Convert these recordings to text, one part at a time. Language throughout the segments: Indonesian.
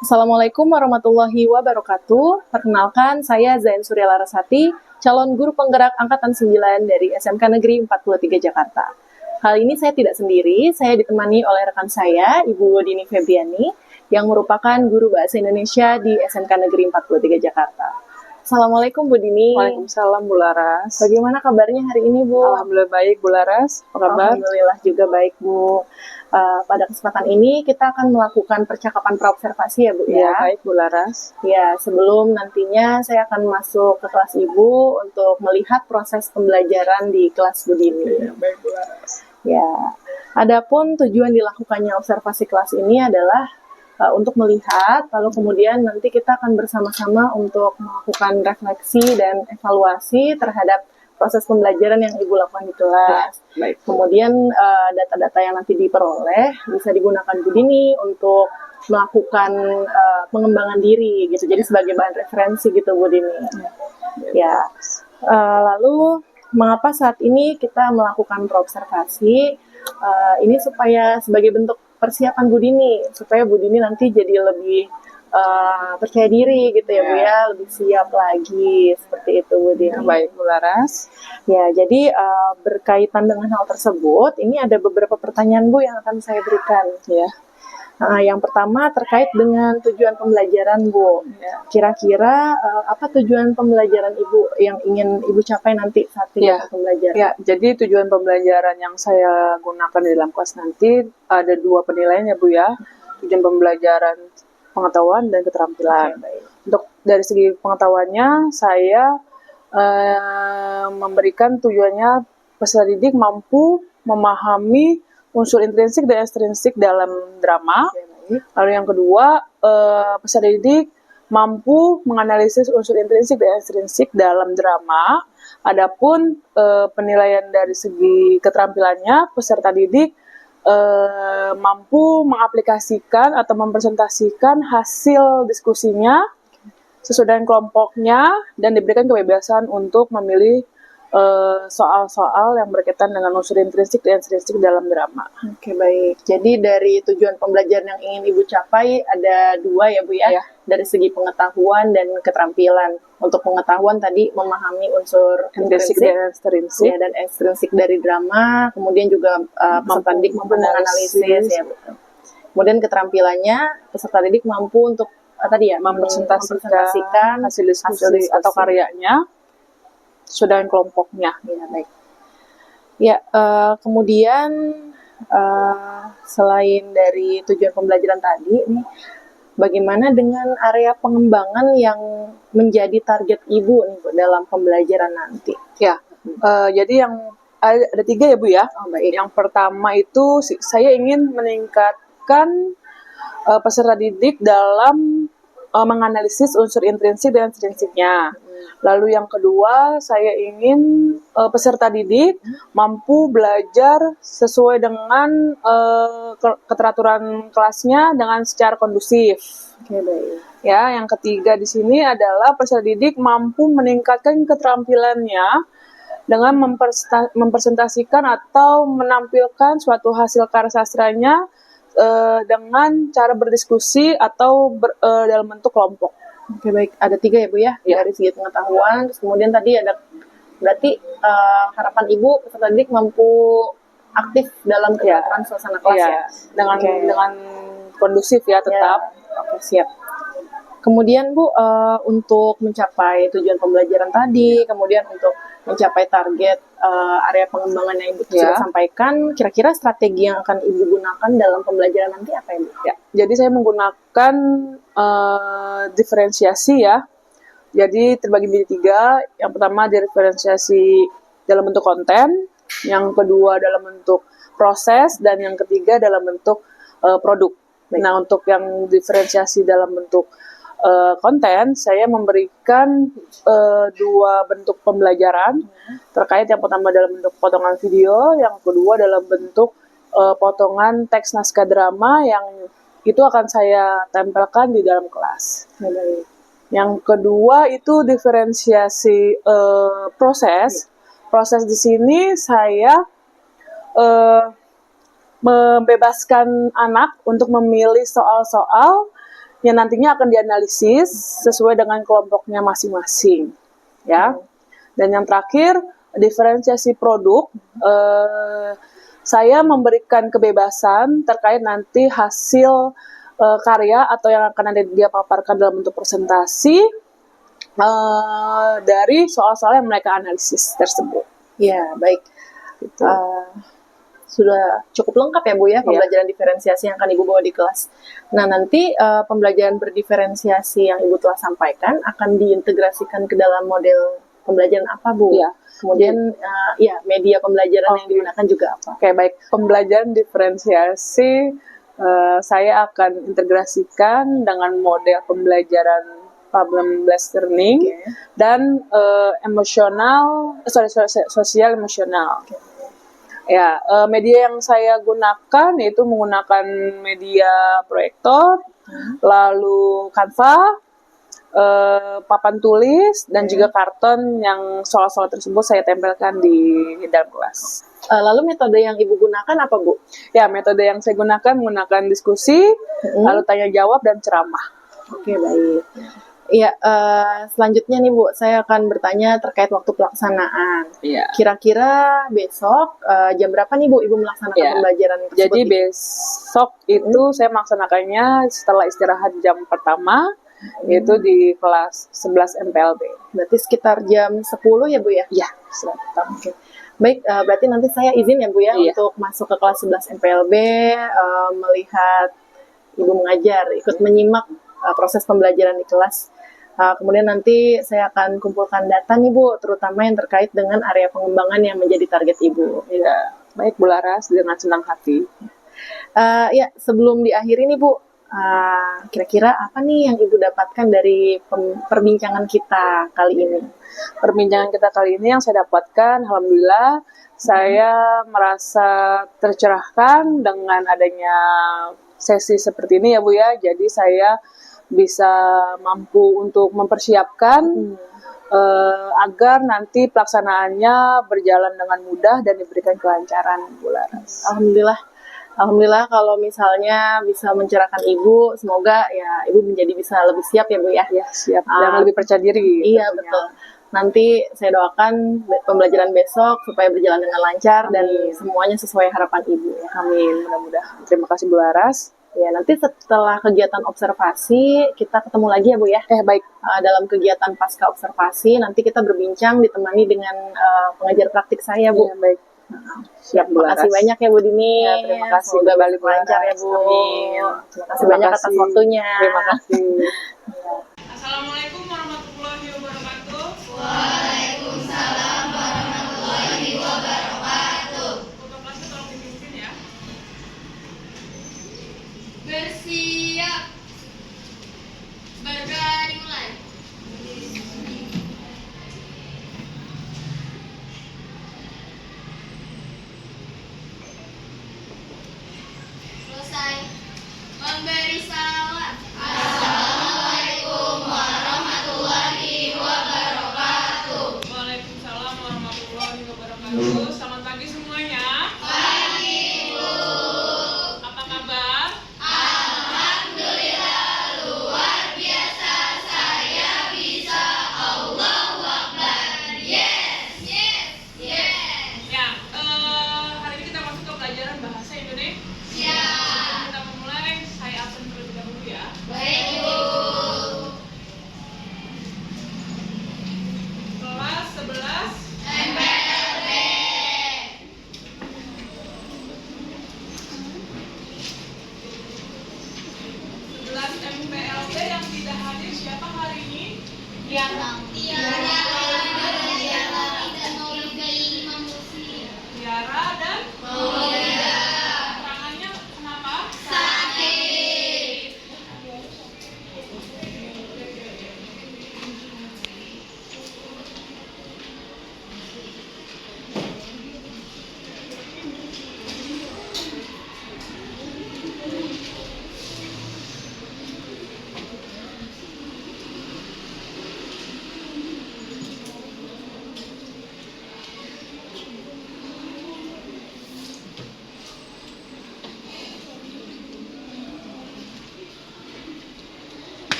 Assalamualaikum warahmatullahi wabarakatuh. Perkenalkan, saya Zain Surya Larasati, calon guru penggerak Angkatan 9 dari SMK Negeri 43 Jakarta. Kali ini saya tidak sendiri, saya ditemani oleh rekan saya, Ibu Dini Febriani, yang merupakan guru Bahasa Indonesia di SMK Negeri 43 Jakarta. Assalamualaikum Bu Dini. Waalaikumsalam Bu Laras. Bagaimana kabarnya hari ini Bu? Alhamdulillah baik Bu Laras. Apa kabar? Alhamdulillah juga baik Bu. Pada kesempatan ini kita akan melakukan percakapan praobservasi ya Bu ya. Ya, baik Bu Laras. Ya, sebelum nantinya saya akan masuk ke kelas Ibu untuk melihat proses pembelajaran di kelas Bu Dini. Ya, baik Bu Laras. Ya, adapun tujuan dilakukannya observasi kelas ini adalah untuk melihat, lalu kemudian nanti kita akan bersama-sama untuk melakukan refleksi dan evaluasi terhadap proses pembelajaran yang Ibu lakukan di kelas. Baik. Kemudian data-data yang nanti diperoleh bisa digunakan Bu Dini untuk melakukan pengembangan diri gitu. Jadi sebagai bahan referensi gitu Bu Dini. Ya. Lalu mengapa saat ini kita melakukan praobservasi? Ini supaya sebagai bentuk persiapan Bu Dini, supaya Bu Dini nanti jadi lebih percaya diri gitu ya Bu ya, lebih siap lagi seperti itu Bu Dini. Baik Bu Laras. Ya, jadi berkaitan dengan hal tersebut, ini ada beberapa pertanyaan Bu yang akan saya berikan ya. Yang pertama terkait dengan tujuan pembelajaran Bu. Ya. Kira-kira apa tujuan pembelajaran Ibu yang ingin Ibu capai nanti saat pembelajaran? Ya, jadi tujuan pembelajaran yang saya gunakan di dalam kelas nanti ada 2 penilaian ya Bu ya. Tujuan pembelajaran pengetahuan dan keterampilan. Untuk dari segi pengetahuannya, saya memberikan tujuannya peserta didik mampu memahami unsur intrinsik dan ekstrinsik dalam drama. Lalu yang kedua, peserta didik mampu menganalisis unsur intrinsik dan ekstrinsik dalam drama. Adapun penilaian dari segi keterampilannya, peserta didik mampu mengaplikasikan atau mempresentasikan hasil diskusinya sesuai dengan kelompoknya dan diberikan kebebasan untuk memilih soal-soal yang berkaitan dengan unsur intrinsik dan ekstrinsik dalam drama. Oke, baik. Jadi dari tujuan pembelajaran yang ingin Ibu capai ada 2 ya Bu ya, dari segi pengetahuan dan keterampilan. Untuk pengetahuan tadi memahami unsur intrinsik dan ekstrinsik, ya, dan ekstrinsik dari drama, kemudian juga peserta didik mampu menganalisis ya betul. Kemudian keterampilannya peserta didik mampu untuk mempresentasikan hasil diskusi atau karyanya sudah kelompoknya. Ya, baik. Ya, kemudian selain dari tujuan pembelajaran tadi, nih, bagaimana dengan area pengembangan yang menjadi target Ibu nih Bu, dalam pembelajaran nanti? Ya, jadi yang ada 3 ya Bu ya. Oh, baik. Yang pertama itu saya ingin meningkatkan peserta didik dalam menganalisis unsur intrinsik dan ekstrinsiknya. Lalu yang kedua, saya ingin peserta didik mampu belajar sesuai dengan keteraturan kelasnya dengan secara kondusif. Oke, baik. Ya, yang ketiga di sini adalah peserta didik mampu meningkatkan keterampilannya dengan mempresentasikan atau menampilkan suatu hasil karya sastranya dengan cara berdiskusi atau dalam bentuk kelompok. Oke, baik. Ada 3 ya Bu ya, dari segi pengetahuan. Terus kemudian tadi ada berarti harapan Ibu peserta didik mampu aktif dalam kegiatan suasana kelas ya. Dengan kondusif ya tetap. Oke, siap. Kemudian Bu, untuk mencapai tujuan pembelajaran tadi, kemudian untuk mencapai target area pengembangan yang Ibu sudah sampaikan, kira-kira strategi yang akan Ibu gunakan dalam pembelajaran nanti apa ya Bu? Ya, jadi saya menggunakan diferensiasi ya. Jadi terbagi menjadi 3. Yang pertama diferensiasi dalam bentuk konten, yang kedua dalam bentuk proses, dan yang ketiga dalam bentuk produk. Nah, untuk yang diferensiasi dalam bentuk konten, saya memberikan 2 bentuk pembelajaran terkait. Yang pertama dalam bentuk potongan video, yang kedua dalam bentuk potongan teks naskah drama yang itu akan saya tempelkan di dalam kelas. Yang kedua itu diferensiasi proses. Proses di sini saya membebaskan anak untuk memilih soal-soal yang nantinya akan dianalisis sesuai dengan kelompoknya masing-masing, ya. Dan yang terakhir, diferensiasi produk. Saya memberikan kebebasan terkait nanti hasil karya atau yang akan nanti dia paparkan dalam bentuk presentasi dari soal-soal yang mereka analisis tersebut. Ya, baik. Gitu. Sudah cukup lengkap ya Bu ya pembelajaran diferensiasi yang akan Ibu bawa di kelas. Nah nanti pembelajaran berdiferensiasi yang Ibu telah sampaikan akan diintegrasikan ke dalam model pembelajaran apa Bu? Ya. Kemudian ya media pembelajaran yang digunakan juga apa? Oke, baik. Pembelajaran diferensiasi saya akan integrasikan dengan model pembelajaran problem-based learning dan sosial emosional. Ya, media yang saya gunakan yaitu menggunakan media proyektor, lalu Canva, papan tulis, dan juga karton yang soal-soal tersebut saya tempelkan di dalam kelas. Lalu metode yang Ibu gunakan apa Bu? Ya, metode yang saya gunakan menggunakan diskusi, lalu tanya jawab dan ceramah. Oke, baik. Iya, selanjutnya nih Bu, saya akan bertanya terkait waktu pelaksanaan. Iya. Kira-kira besok jam berapa nih Bu Ibu melaksanakan pembelajaran tersebut? Jadi besok itu saya melaksanakannya setelah istirahat jam pertama, yaitu di kelas 11 MPLB. Berarti sekitar jam 10 ya Bu ya? Iya. Oke. Baik, berarti nanti saya izin ya Bu ya untuk masuk ke kelas 11 MPLB, melihat Ibu mengajar, ikut menyimak proses pembelajaran di kelas. Kemudian nanti saya akan kumpulkan data nih Bu, terutama yang terkait dengan area pengembangan yang menjadi target Ibu. Ya, baik Bu Laras, dengan senang hati. Ya, sebelum diakhiri nih Bu, kira-kira apa nih yang Ibu dapatkan dari perbincangan kita kali ini? Perbincangan kita kali ini yang saya dapatkan, alhamdulillah, saya merasa tercerahkan dengan adanya sesi seperti ini ya Bu ya. Jadi saya bisa mampu untuk mempersiapkan agar nanti pelaksanaannya berjalan dengan mudah dan diberikan kelancaran Bu Laras. Alhamdulillah kalau misalnya bisa mencerahkan Ibu, semoga ya Ibu menjadi bisa lebih siap ya Bu ya. Ya, siap dan lebih percaya diri. Iya, tentunya. Betul. Nanti saya doakan pembelajaran besok supaya berjalan dengan lancar dan semuanya sesuai harapan Ibu ya. Amin, mudah-mudahan. Terima kasih Bu Laras. Ya, nanti setelah kegiatan observasi, kita ketemu lagi ya Bu ya. Baik. Dalam kegiatan pasca observasi, nanti kita berbincang ditemani dengan pengajar praktik saya Bu. Ya, baik. Siap, terima kasih banyak ya Bu Dini. Ya, terima kasih. Semoga balik lancar ya Bu. Amin. Terima kasih banyak atas waktunya. Terima kasih. Assalamualaikum warahmatullahi wabarakatuh. Waalaikumsalam warahmatullahi wabarakatuh. Untuk kelasnya tolong dipimpin ya. Bersiap. Berani mulai. Selesai. Memberi salam. Assalamualaikum warahmatullahi wabarakatuh. Waalaikumsalam warahmatullahi wabarakatuh. Selamat pagi semuanya. Pagi, Bu. Apa kabar? Alhamdulillah luar biasa. Saya bisa Allahu Akbar. Yes, yes, yes. Ya, hari ini kita masuk ke pelajaran bahasa Indonesia. Siap. Sebelum kita memulai, saya absen terlebih dahulu ya. Baik, Bu. Kelas 11 MPLB. 11 MPLB yang tidak hadir siapa hari ini? Tiara dan Maulida Imam Musi. Tiara dan Maulida. tangannya kenapa? Sakit.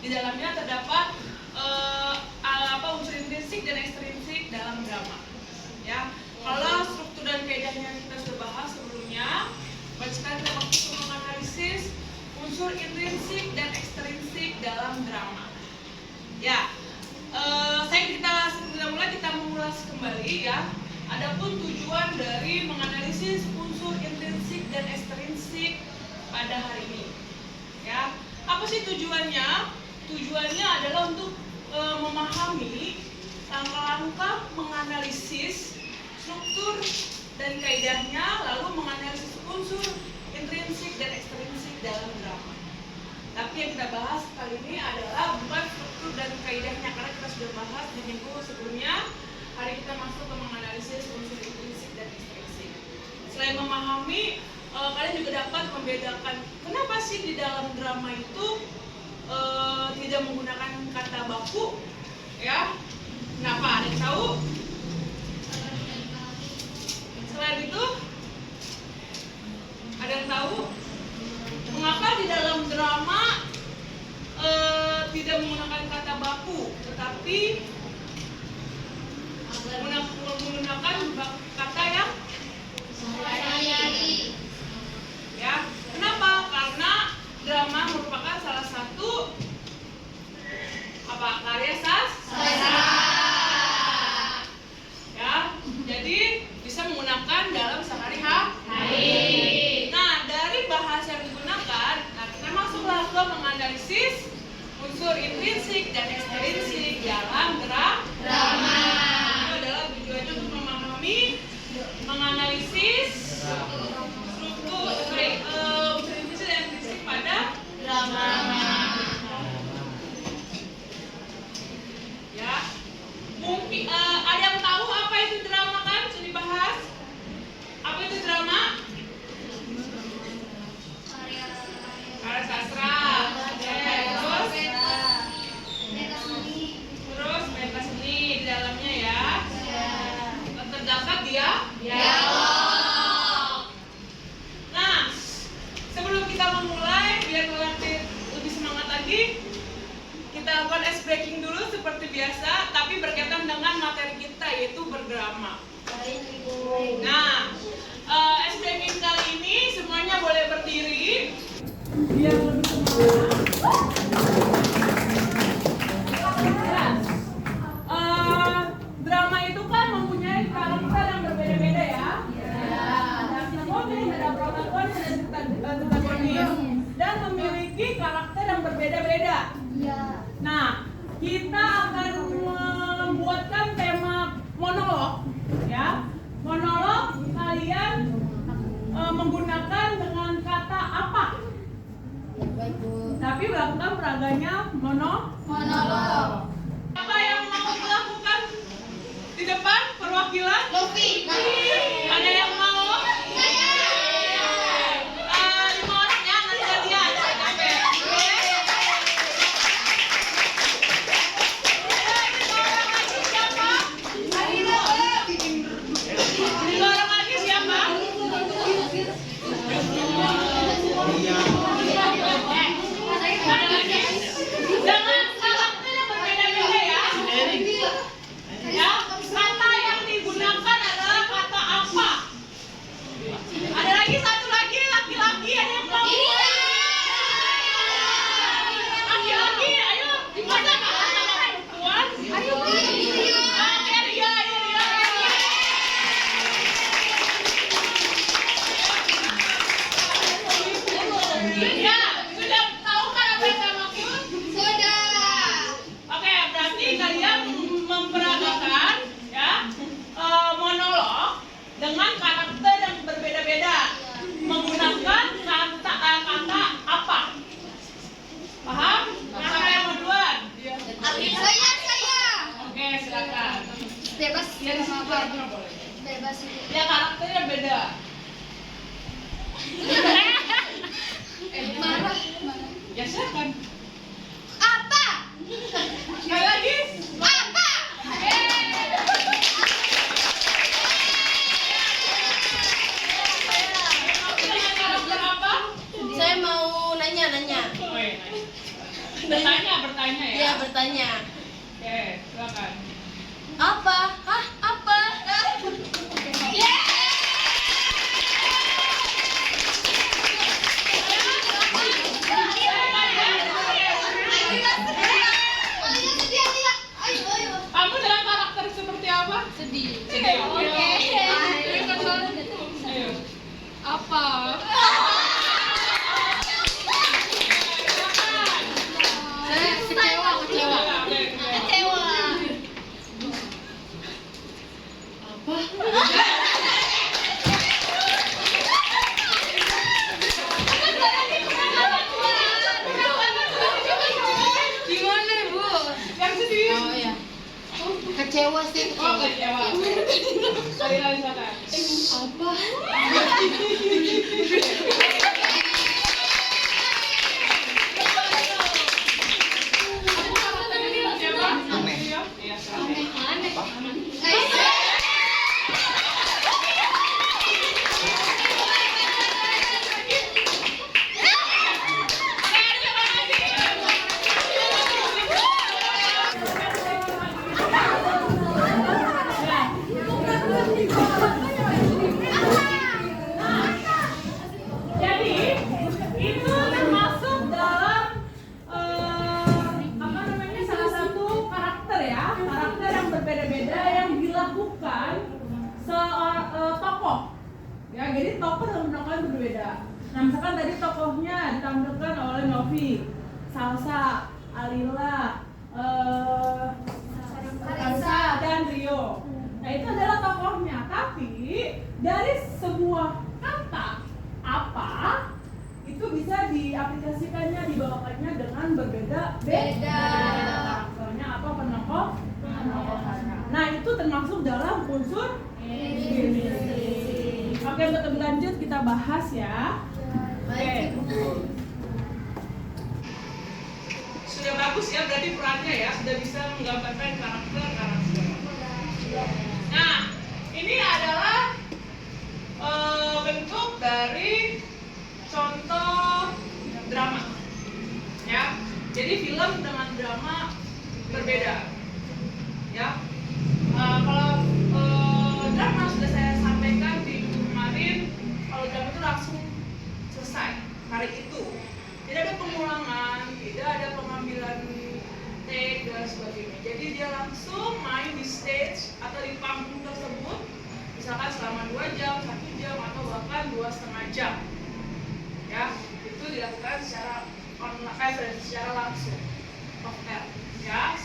Di dalamnya terdapat unsur intrinsik dan ekstrinsik dalam drama. Ya, kalau struktur dan kaidahnya kita sudah bahas sebelumnya, sekarang kita masuk ke menganalisis unsur intrinsik dan ekstrinsik dalam drama. Ya, kita mengulas kembali ya. Adapun tujuan dari menganalisis unsur intrinsik dan ekstrinsik pada hari ini, ya, apa sih tujuannya? Tujuannya adalah untuk memahami langkah-langkah menganalisis struktur dan kaidahnya, lalu menganalisis unsur intrinsik dan ekstrinsik dalam drama. Tapi yang kita bahas kali ini adalah bukan struktur dan kaidahnya, karena kita sudah bahas di minggu sebelumnya. Hari kita masuk ke menganalisis unsur intrinsik dan ekstrinsik. Selain memahami, kalian juga dapat membedakan kenapa sih di dalam drama itu tidak menggunakan kata baku, ya? Kenapa? Ada yang tahu? Selain itu, ada yang tahu mengapa di dalam drama tidak menggunakan kata baku, tetapi menggunakan kata yang Sehari-hari. ya? Kenapa? Karena drama merupakan salah satu karya sastra. Ya, jadi bisa menggunakan dalam sehari-hari. Nah, dari bahasa yang digunakan, kita masuklah ke menganalisis unsur intrinsik dan ekstrinsik dalam drama. Itu adalah tujuannya untuk memahami, menganalisis struktur unsur intrinsik dan ekstrinsik pada drama. Ya, mungkin ada yang tahu apa itu drama kan? Sudah dibahas. Apa itu drama? Karya sastra. Terus mereka seni di dalamnya ya. Terdapat dialog. Nah, sebelum kita memulai, biar nanti lebih semangat lagi, kita lakukan ice breaking dulu seperti biasa, tapi berkaitan dengan materi kita, yaitu berdrama. Nah, ice breaking kali ini semuanya boleh berdiri biar lebih semangat. Drama itu kan mempunyai karakter yang berbeda-beda ya. Ada protagonis, ada protagonis, dan memiliki karakter yang berbeda-beda. Nah, kita akan membuatkan tema monolog, ya. Monolog kalian menggunakan dengan kata apa? Tapi melakukan peraganya monolog. Apa yang mau melakukan di depan perwakilan? Lofi. Ada yang mau? Saya. 5 orang ya, nanti gantian. Lima orang lagi siapa? Ada lagi? Jangan karakter yang berbeda-beda ya. Ya, kata yang digunakan adalah kata apa? Ada lagi satu lagi laki-laki, ada yang mau? Laki-laki, ayo. Masa kata perempuan? Ayo, Ria. Ya, sudah tahu kan apa yang saya maksud? Oke, berarti kalian memperagakan ya monolog dengan karakter yang berbeda-beda, menggunakan kata apa? Paham? Siapa yang mau duluan? Saya. Oke, silakan. Bebas. Ya, di situ boleh. Bebas itu. Ya, karakternya beda. Marah. Ya, silakan. Apa? Sekali lagi. Apa? Dengan karakter apa? Saya mau nanya. Bertanya. silakan. Apa? Hah? Apa? Kamu dengan karakter seperti apa? Sedih. Oke. Ayo. Apa? Saya kecewa. Kecewa. Gimana, Bu? Yang sedih. Oh ya. Kecewa sih. Oh, kecewa. Sekali lagi silakan. Apa? Kamu karakternya seperti apa? Aneh. Iya, silakan. Jadi itu termasuk dalam apa namanya salah satu karakter ya, karakter yang berbeda-beda yang dilakukan seorang tokoh. Ya, jadi tokoh dan penampakan berbeda. Nah, misalkan tadi tokohnya ditampilkan oleh Novi, Salsa, Alila, Kansa dan Rio. Nah, itu adalah tokohnya. Tapi dari sebuah kata apa itu bisa diaplikasikannya, dibawakannya dengan berbeda Beda. karakternya apa pentokohannya. Nah, itu termasuk dalam unsur intisik. Oke, untuk lebih lanjut kita bahas ya. Oke. Sudah bagus ya, berarti perannya ya sudah bisa menggambarkan karakter. Nah, ini adalah bentuk dari contoh drama, ya. Jadi film dengan drama berbeda, ya. Kalau drama sudah saya sampaikan di minggu kemarin, kalau drama itu langsung selesai hari itu, tidak ada pengulangan, tidak ada pengambilan take dan sebagainya. Jadi dia langsung main di stage atau di panggung tersebut, misalkan selama 2 jam, 1 jam atau bahkan 2,5 jam. Ya, itu dilakukan secara online, secara langsung, off air. Ya,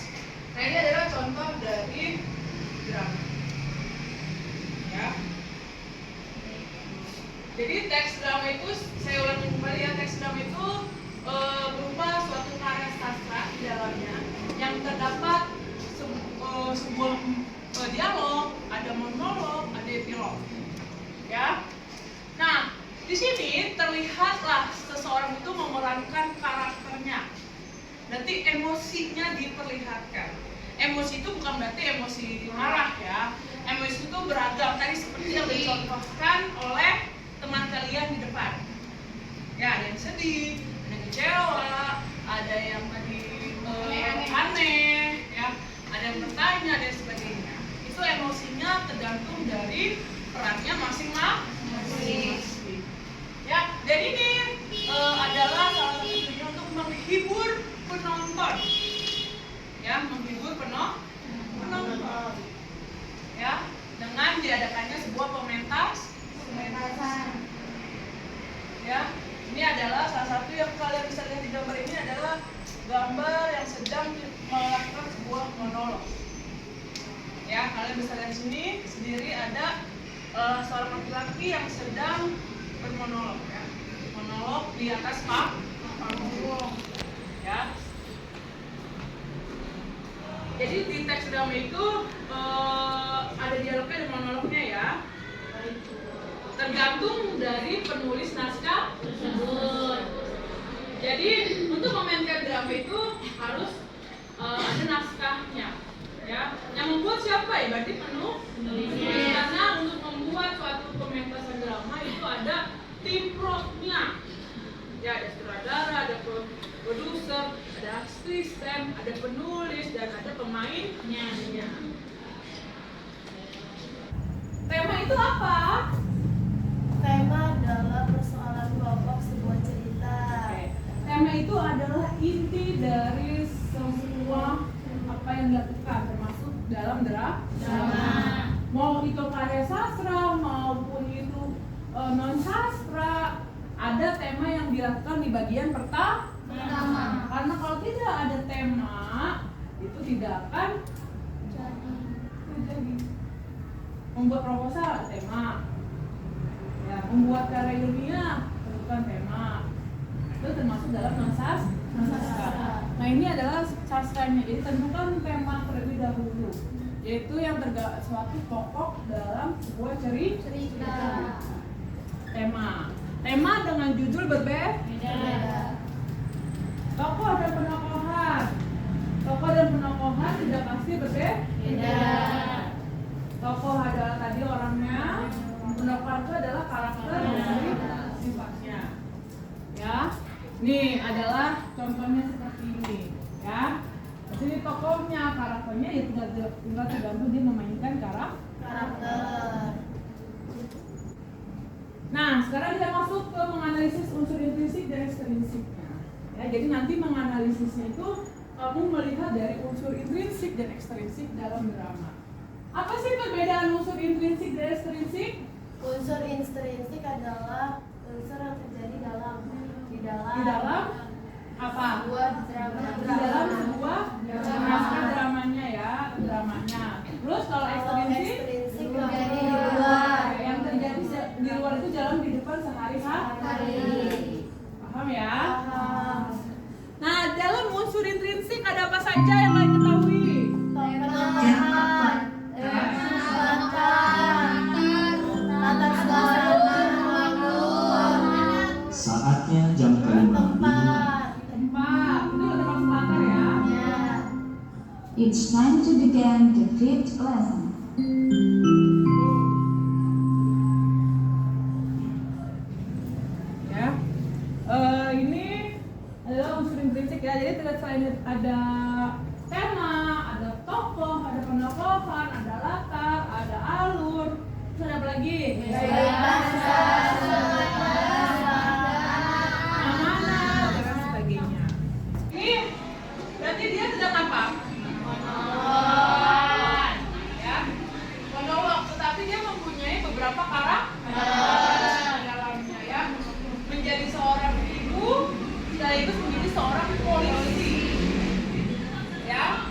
nah ini adalah contoh dari drama. Ya, jadi teks drama itu, saya ulangi kembali ya, teks drama itu berupa suatu karya sastra di dalamnya yang terdapat sebuah dialog, ada monolog, ada epilog. Ya. Nah, di sini terlihatlah seseorang itu memerankan karakternya. Berarti emosinya diperlihatkan. Emosi itu bukan berarti emosi marah ya. Emosi itu beragam, tadi seperti yang dicontohkan oleh teman kalian di depan. Ya, ada yang sedih, ada yang kecewa, ada yang tadi aneh, ya, ada yang bertanya dan sebagainya. Itu emosinya tergantung dari perannya masing-masing. Ya, dan ini adalah salah satu tujuan untuk menghibur penonton. Ya, menghibur penonton. Ya, dengan diadakannya sebuah pementasan. Ya, ini adalah salah satu yang kalian bisa lihat di gambar ini adalah gambar yang sedang melakukan sebuah monolog. Ya, kalian bisa lihat sini sendiri ada seorang laki-laki yang sedang bermonolog ya. Monolog di atas panggung. Ya. Jadi di teks drama itu ada dialognya dan monolognya ya. Tergantung dari penulis naskah tersebut. Jadi untuk memainkan drama itu harus ada naskahnya, ya. Yang membuat siapa ya? Berarti penulis. Karena untuk membuat suatu pementasan drama itu ada tim pro-nya. Ya, ada sutradara, ada produser, ada asisten, ada penulis dan ada pemainnya. itu apa? Tema adalah persoalan pokok sebuah cerita. Oke. Tema itu adalah inti dari semua apa yang dilakukan, termasuk dalam drama. Mau itu karya sastra maupun itu non sastra, ada tema yang dilakukan di bagian pertama. Karena kalau tidak ada tema, itu tidak akan terjadi. Membuat proposal ada tema, ya, membuat karya ilmiah bukan tema. Itu termasuk dalam non sastra. Nah ini adalah sastranya, jadi tentukan tema terlebih dahulu, yaitu yang suatu pokok dalam sebuah cerita. Tema dengan judul berbeda. Tokoh dan penokohan tidak pasti berbeda. Tokoh adalah tadi orangnya, penokohan itu adalah karakter dari sifatnya. Ya, ini adalah contohnya seperti ini. Ya, di sini tokohnya, karakternya ya tinggal tergantung dia memainkan karakter. Nah, sekarang kita masuk ke menganalisis unsur intrinsik dan ekstrinsiknya. Ya, jadi nanti menganalisisnya itu kamu melihat dari unsur intrinsik dan ekstrinsik dalam drama. Apa sih perbedaan unsur intrinsik dan ekstrinsik? Unsur intrinsik adalah unsur yang terjadi di dalam apa? sebuah drama. Di dalam sebuah naskah dramanya ya, dramanya. Terus kalau ekstrinsik terjadi di luar. yang terjadi di luar itu dalam kehidupan sehari-hari. Paham ya? Nah, dalam unsur intrinsik ada apa saja yang kalian ketahui? Tokoh, latar belakang, Saatnya jam kelima dimulai. Tempat, itu termasuk latar ya. It's time to begin the fifth lesson. Ya, ini adalah unsur intrinsik ya. Jadi tidak selain ada tema, ada tokoh, ada penokohan, ada latar, ada alur, terus ada apa lagi? Amanat dan sebagainya. Ini berarti dia sedang apa? Ya, monolog. Tetapi dia mempunyai beberapa karakter di dalamnya ya. Menjadi seorang ibu, sekaligus menjadi seorang polisi. Ya,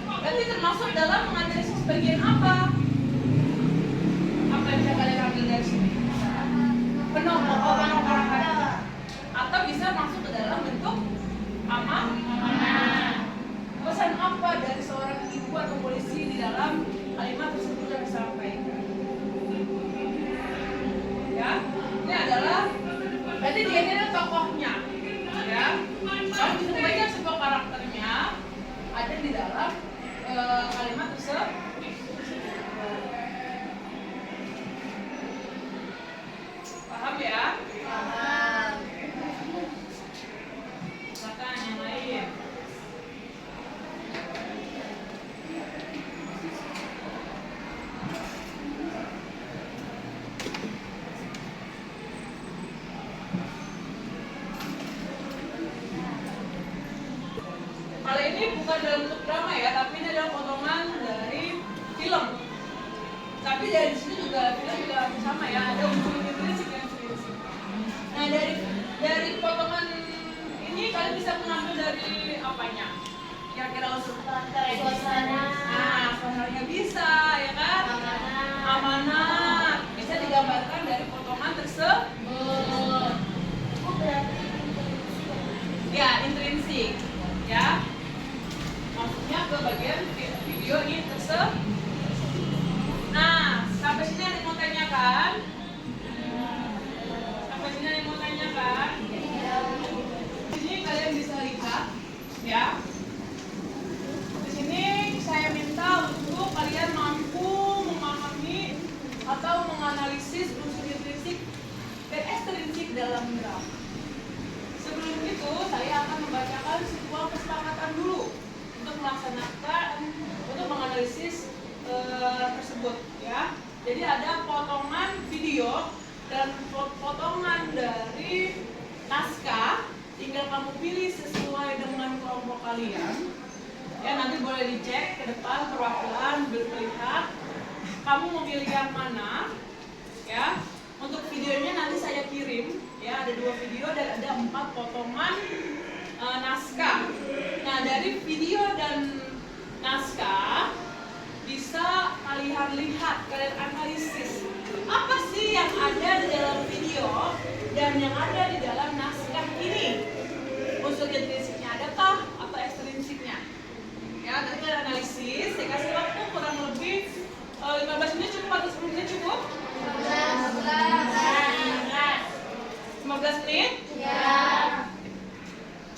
berarti termasuk dalam menganalisis bagian apa? Apa yang bisa kalian ambil dari sini? Penokohan karakter, atau bisa masuk ke dalam bentuk amanah. Pesan apa dari seorang ibu atau polisi di dalam kalimat tersebut yang disampaikan? Ya, ini adalah berarti dia ini adalah tokohnya. Ya, kalau bisa membaca sebuah karakternya ada di dalam kalimat tersebut. Paham ya? Paham. Silakan yang lain. Kalau ini bukan dalam bentuk drama ya, tapi ini adalah potongan dari film. Tapi dari sini juga film juga sama ya, ada unsur intrinsik dan ekstrinsik. Nah dari potongan ini kalian bisa mengambil dari apanya? Kira-kira unsur Suasana. Nah, suasananya bisa ya kan? Amanat bisa digambarkan dari potongan tersebut. Ya, intrinsik ya. Maksudnya ke bagian video ini tersebut. Nah, sampai sini ada yang mau tanyakan? Sampai sini ada yang mau tanyakan? Di sini kalian bisa lihat ya. Di sini saya minta untuk kalian mampu memahami atau menganalisis unsur intrinsik dan ekstrinsik dalam drama. Sebelum itu, saya akan membacakan sebuah kesepakatan dulu untuk melaksanakan, untuk menganalisis tersebut ya. Jadi ada potongan video dan potongan dari naskah, tinggal kamu pilih sesuai dengan kelompok kalian. Ya, nanti boleh dicek ke depan perwakilan melihat kamu mau pilih yang mana. Ya, untuk videonya nanti saya kirim. Ya, ada 2 video dan ada 4 potongan naskah. Nah, dari video dan naskah bisa kalian lihat, kalian analisis apa sih yang ada di dalam video dan yang ada di dalam naskah ini. Unsur intrinsiknya adakah atau ekstrinsiknya? Ya, nanti kalian analisis. Saya kasih waktu kurang lebih 15 menit cukup atau 10 menit cukup? 15 menit? Ya.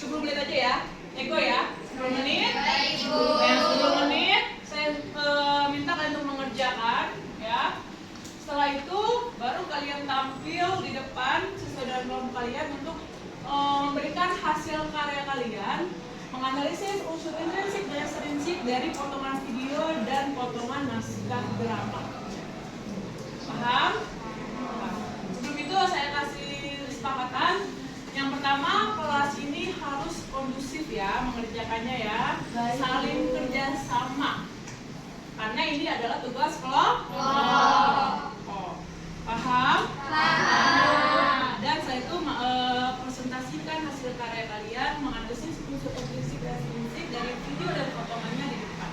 10 menit aja ya. Ego ya. 10 menit. Ibu. Yang 10 menit saya minta kalian untuk mengerjakan ya. Setelah itu baru kalian tampil di depan sesuai dengan kelompok kalian untuk memberikan hasil karya kalian, menganalisis unsur intrinsik dan ekstrinsik dari potongan video dan potongan naskah drama. Paham? Sebelum itu saya kasih kesepakatan. Yang pertama, kelas ini harus kondusif ya mengerjakannya ya, saling kerjasama. Karena ini adalah tugas kelompok. Paham? Paham. Dan saya itu presentasikan hasil karya kalian, menganalisis unsur intrinsik dan ekstrinsik dari video dan potongannya di depan.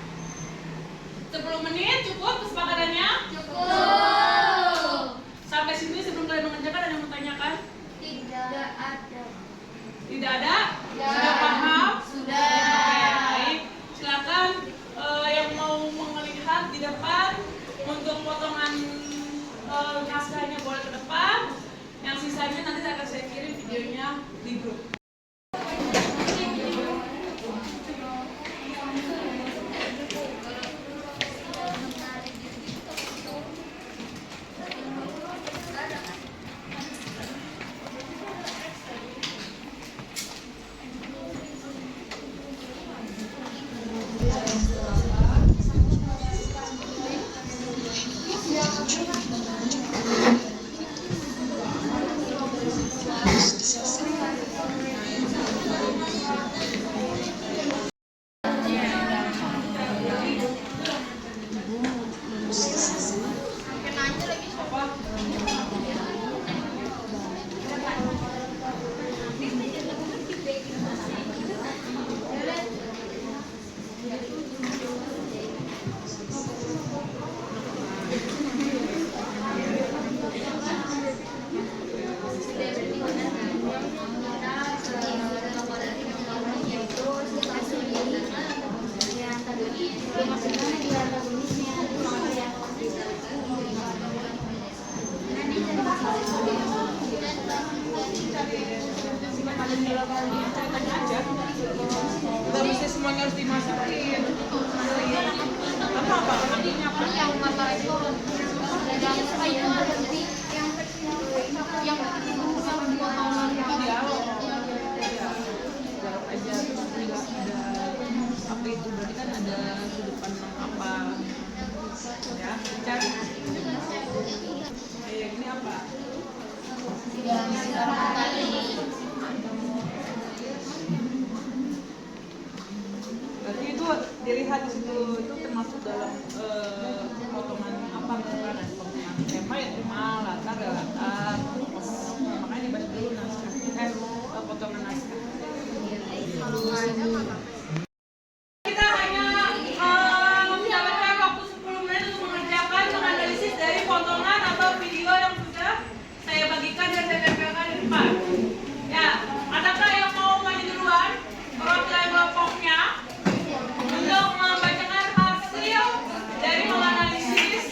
10 menit cukup kesepakatannya? Cukup. Sampai sini sebelum kalian mengerjakan ada yang mau tanyakan? Tidak ada. Tidak ada? Ya. Sudah paham? Sudah. Oke, baik. Silakan yang mau melihat di depan untuk potongan naskahnya boleh ke depan. Yang sisanya nanti akan saya kirim videonya di grup. Gak mesti semuanya harus dimasukin. Apa? Apa itu berarti kan ada sudut pandang apa ya, cari kayak gini apa? Berarti itu dilihat di situ, itu termasuk dalam potongan apa kan? Potongan tema ya tema, latar ya latar, makanya dibahas dulu naskah, potongan naskah. Kita hanya mendapatkan waktu 10 menit untuk mengerjakan menganalisis dari potongan atau video yang sudah saya bagikan dan saya tempelkan di depan. Ya, adakah yang mau maju duluan? Perwakilan kelompoknya untuk membacakan hasil dari menganalisis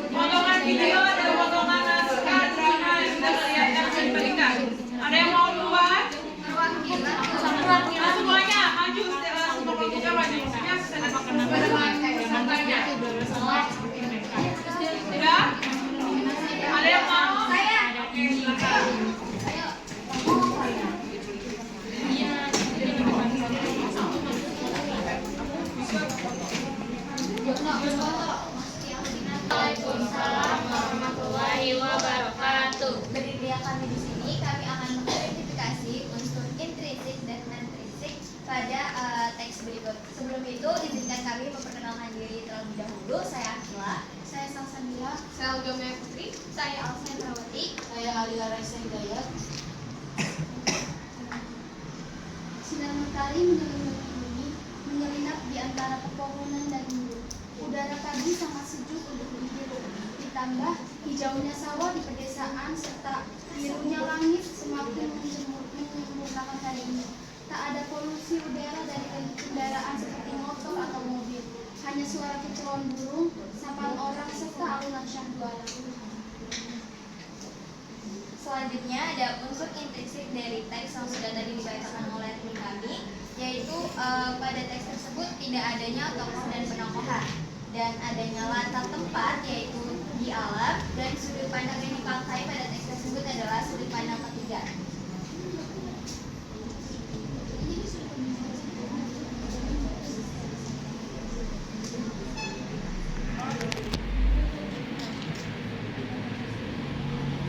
potongan video dan potongan naskah drama yang sudah kalian yang saya bagikan. Ada yang mau duluan? Semuanya maju, semua kelompoknya maju. Maksudnya saya makan sudah? Ada yang mau? Oke, silakan. Waalaikumsalam warahmatullahi wabarakatuh. Berdiri kami di sini, kami akan mengklarifikasi unsur intrinsik dan non-intrinsik pada teks berikut. Sebelum itu, izinkan kami memperkenalkan diri terlebih dahulu. Saya Akila, saya Salsabila, saya Olga Maya Putri, saya Alsa Indrawati, saya Alia Raisa Hidayat. Sinar mentari menyelimuti bumi, menyelinap di antara pepohonan dan embun. Udara pagi sangat sejuk untuk dihirup. Ditambah hijaunya sawah di pedesaan serta birunya langit semakin menyempurnakan hari ini. Tak ada polusi udara dari kendaraan seperti motor atau mobil. Hanya suara kicauan burung, sapaan orang serta alunan syahdu alam. Selanjutnya ada unsur intrinsik dari teks yang sudah tadi dibacakan oleh tim kami, yaitu pada teks tersebut tidak adanya tokoh dan penokohan, dan adanya latar tempat yaitu di alam, dan sudut pandang yang dipakai pada teks tersebut adalah sudut pandang ketiga.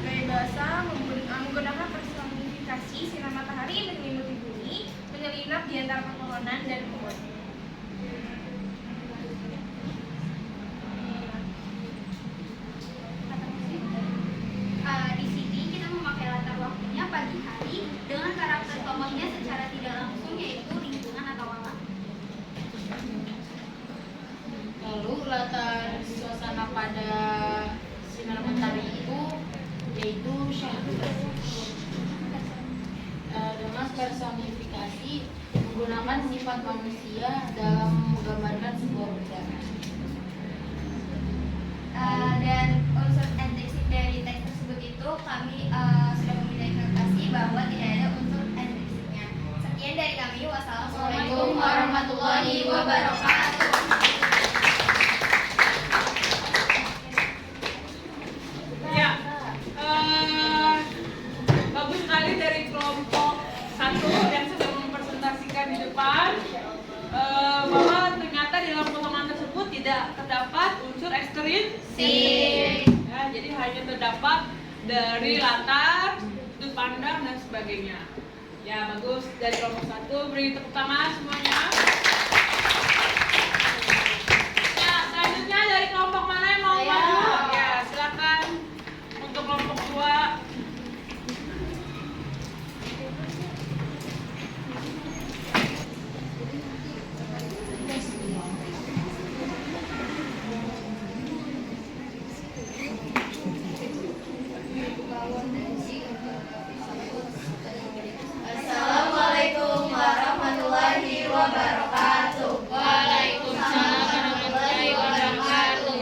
Gaya bahasa menggunakan personifikasi sinar matahari menyelimuti bumi, menyelinap di antara pepohonan dan kebun. Di sini kita memakai latar waktunya pagi hari dengan karakter tokohnya secara tidak langsung yaitu lingkungan atau alam. Lalu latar suasana pada sinar matahari itu yaitu syahdu dengan personifikasi menggunakan sifat manusia dalam menggambarkan sebuah benda. Dan unsur intrinsik dari teks tersebut itu kami sudah mengidentifikasi bahwa tidak ada unsur intrinsiknya. Sekian dari kami. Wassalamualaikum warahmatullahi wabarakatuh. Ya, bagus sekali dari kelompok 1 yang sudah mempresentasikan di depan bahwa ternyata di dalam potongan tersebut tidak terdapat unsur ekstrinsik. Ya, jadi hanya terdapat dari latar, sudut pandang dan sebagainya. Ya, bagus dari kelompok 1. Beri tepuk tangan semuanya. Ya, selanjutnya dari kelompok mana yang mau maju? Ya, silakan untuk kelompok 2. Assalamualaikum warahmatullahi wabarakatuh. Waalaikumsalam warahmatullahi wabarakatuh.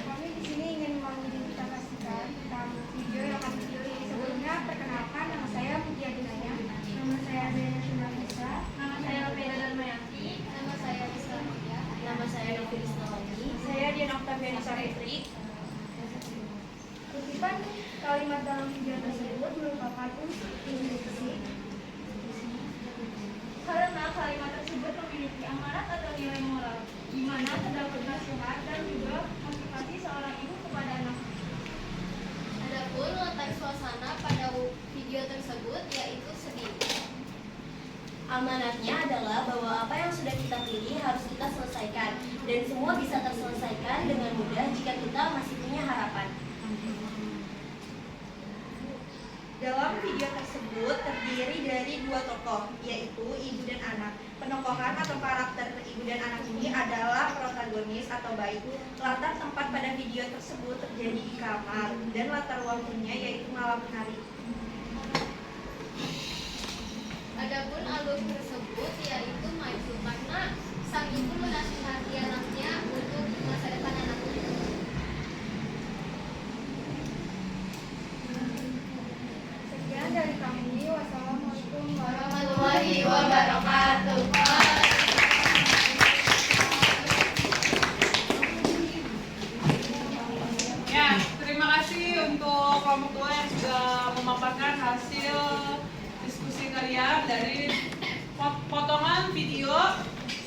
Kami di sini ingin mengidentifikasikan tentang video yang kami pilih. Sebelumnya perkenalkan, nama saya Mutia Dinaya, nama saya Adriana Sundarisa, nama saya Alveda Darmayanti, Nama saya Rizka Mutia. Nama saya Novi Rizky. saya Dian Oktaviani Sarifri. Kutipan kalimat dalam video tersebut merupakan unsur intrinsik karena kalimat tersebut memiliki amanat atau nilai moral, di mana terdapat nasihat dan juga motivasi seorang ibu kepada anaknya. Adapun letak suasana pada video tersebut yaitu sedih. Amanatnya adalah bahwa apa yang sudah kita pilih harus kita selesaikan, dan semua bisa terselesaikan dengan mudah jika kita masih punya harapan. Dalam video tersebut terdiri dari 2 tokoh, yaitu ibu dan anak. Penokohan atau karakter ibu dan anak ini adalah protagonis atau baik. Latar tempat pada video tersebut terjadi di kamar, dan latar waktunya yaitu malam hari. Adapun alur tersebut yaitu maju karena sang ibu menasihati anaknya untuk masa depan anaknya. Sekian dari kami. Wassalamualaikum Warahmatullahi wabarakatuh. Ya, terima kasih untuk kelompok 2 yang sudah memaparkan hasil diskusi kalian dari potongan video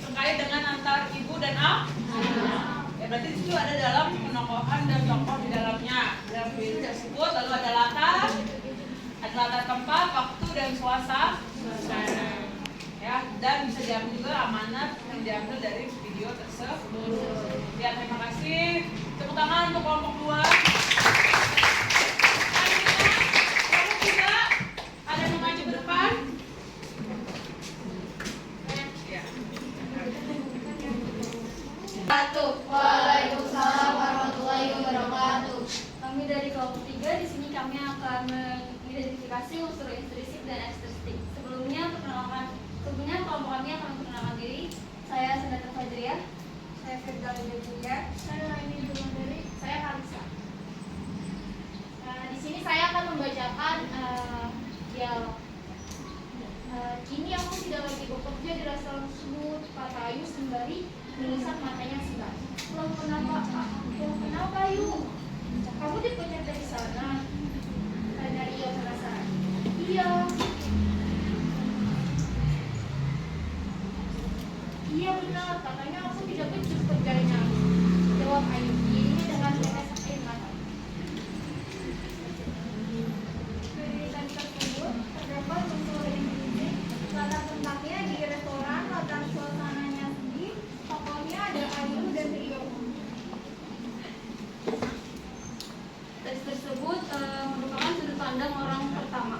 terkait dengan antar ibu dan anak. Ya, berarti itu ada dalam penokohan dan tokoh di dalamnya. Dalam video tersebut lalu ada latar tempat, waktu dan suasana. Ya, dan bisa diambil juga amanat yang diambil dari video tersebut. Ya, terima kasih. Tepuk tangan untuk kelompok 2. Kelompok 3, ada yang maju ke depan? Ya. Waalaikumsalam warahmatullahi wabarakatuh. Kami dari kelompok 3 di sini kami akan mengidentifikasi unsur intrinsik dan ekstrinsik. Sebelumnya kelompok kami akan memperkenalkan diri. Saya Sendata Fajriah. Saya Firdaus Julia. Saya Laini Dumandari. Saya Kalisa. Di sini saya akan membacakan dialog. Kini aku tidak lagi bekerja di restoran tersebut, kata Ayu sembari mengisap matanya sebelah. Loh kenapa Ayu? Kamu dipecat dari sana? Tanya Rio penasaran. Iya. Iya benar, katanya aku tidak becus kerjanya. Jawab Ayu ini dengan tetes air mata. Dari tadi tersebut terdapat unsur intrinsik, latar tempatnya di restoran, latar suasananya sedih, tokohnya ada Ayu dan Rio. Teks tersebut merupakan sudut pandang orang pertama.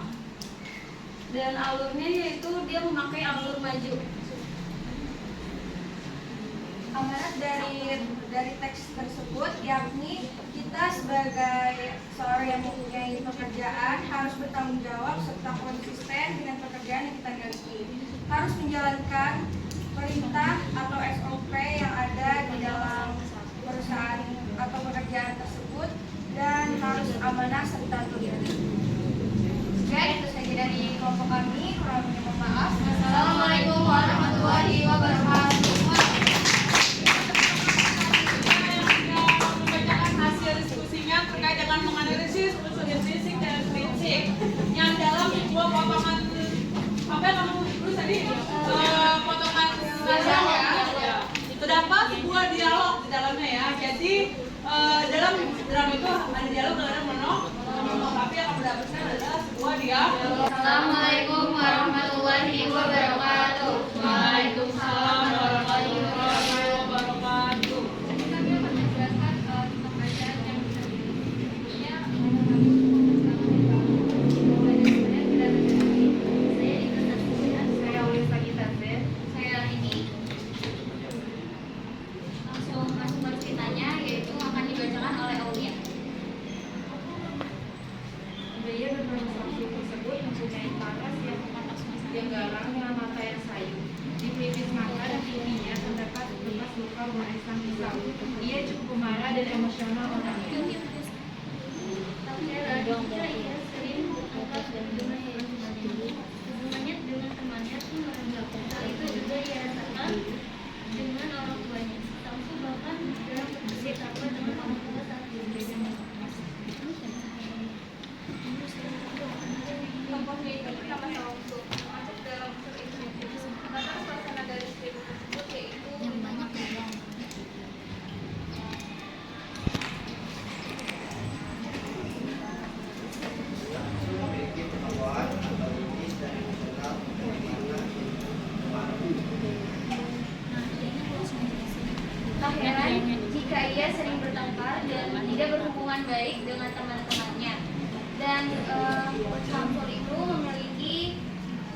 Dan alurnya yaitu dia memakai alur maju. Amanat dari teks tersebut yakni kita sebagai seorang yang mempunyai pekerjaan harus bertanggung jawab serta konsisten dengan pekerjaan yang kita miliki. Harus menjalankan perintah atau SOP yang ada di dalam perusahaan atau pekerjaan tersebut dan harus amanah serta teliti. Sekian itu saja dari kelompok kami. Kurang lebihnya mohon maaf. Assalamualaikum warahmatullahi wabarakatuh. Diskusinya terkait dengan menganalisis unsur intrinsik dan ekstrinsik yang dalam sebuah potongan apa yang kamu tulis tadi potongan ya. Terdapat sebuah dialog di dalamnya ya. Jadi dalam drama itu ada dialog dan ada monolog, tapi yang kamu dapatkan adalah sebuah dialog. Assalamualaikum warahmatullahi wabarakatuh. Waalaikumsalam warahmatullahi wabarakatuh. Kami akan menjelaskan tentang bacaan yang bisa dibikinnya. Saya Ulisa Gitarben. Saya ini langsung masuk ke ceritanya, yaitu akan dibacakan oleh Aulia. Budaya bertransaksi tersebut mempunyai paras yang garang dengan mata yang sayu. Di pelipis mata dan pipinya terdapat bekas luka beresang pisau. Ia cukup marah dan emosional orangnya. Ia sering berangkat hubungannya dengan temannya pun merenggang. Hal itu juga ia rasakan dengan orang tuanya. Samsu bahkan jarang bersama dengan orang tua saat berbeda. Tokohnya itu bernama Samsu, masuk dalam unsur intrinsik. Latar suasana dari skrip tersebut yaitu Yang banyak ya. Tak heran jika ia sering bertengkar dan tidak berhubungan baik dengan teman-temannya. Dan Samsul itu memiliki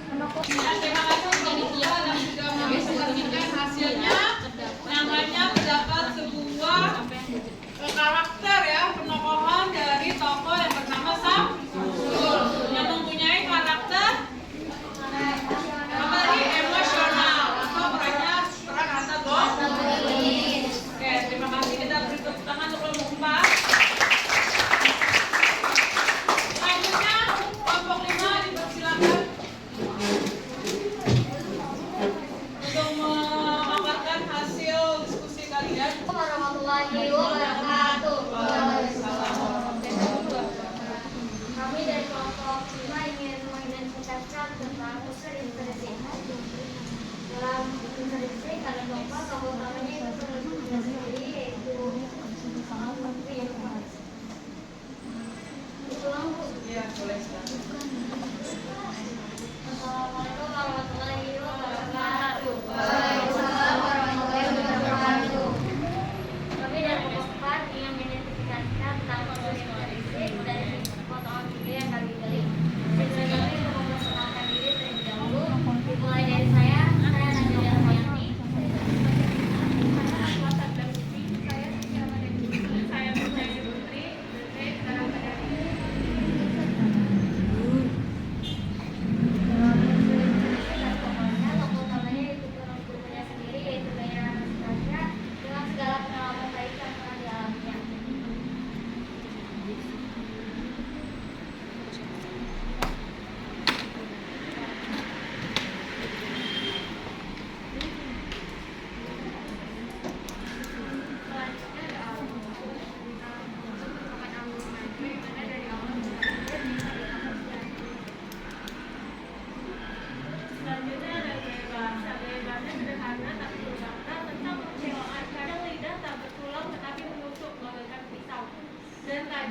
penokok. Terima kasih panitia dan juga menyaksikan hasilnya yang hanya terdapat sebuah karakter ya penokohan dari tokoh yang bernama Samsul yang mempunyai karakter apa tadi emosional atau peran antagonis. Oke, terima kasih. Kita beri tepuk tangan untuk kelompok 4. Selanjutnya kelompok 5 dipersilakan untuk memaparkan hasil diskusi kalian. Warahmatullahi wabarakatuh. Kami dari kelompok 5 ingin mengidentifikasikan tentang unsur intrinsik. Dalam intrinsik ada kelompok utamanya itu sendiri, yaitu